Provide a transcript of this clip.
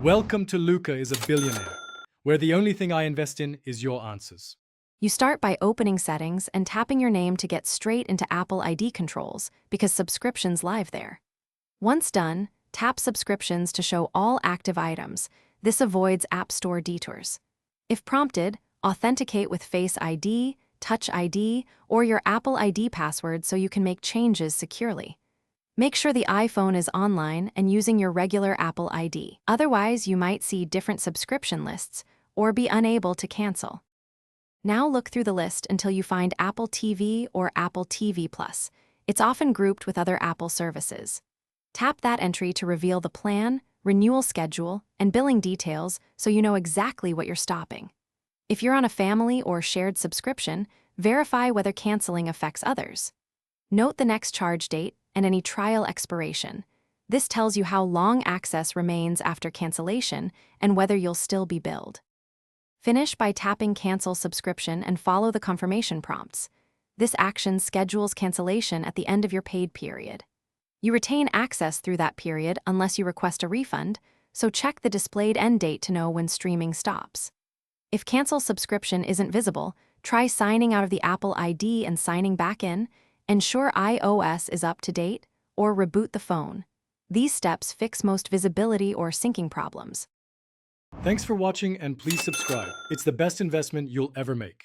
Welcome to Luca is a Billionaire, where the only thing I invest in is your answers. You start by opening Settings and tapping your name to get straight into Apple ID controls because subscriptions live there. Once done, tap Subscriptions to show all active items. This avoids App Store detours. If prompted, authenticate with Face ID, Touch ID, or your Apple ID password so you can make changes securely. Make sure the iPhone is online and using your regular Apple ID. Otherwise, you might see different subscription lists or be unable to cancel. Now look through the list until you find Apple TV or Apple TV Plus. It's often grouped with other Apple services. Tap that entry to reveal the plan, renewal schedule, and billing details so you know exactly what you're stopping. If you're on a family or shared subscription, verify whether canceling affects others. Note the next charge date and any trial expiration. This tells you how long access remains after cancellation and whether you'll still be billed. Finish by tapping Cancel Subscription and follow the confirmation prompts. This action schedules cancellation at the end of your paid period. You retain access through that period unless you request a refund, so check the displayed end date to know when streaming stops. If Cancel Subscription isn't visible, try signing out of the Apple ID and signing back in, ensure iOS is up to date, or reboot the phone. These steps fix most visibility or syncing problems. Thanks for watching and please subscribe. It's the best investment you'll ever make.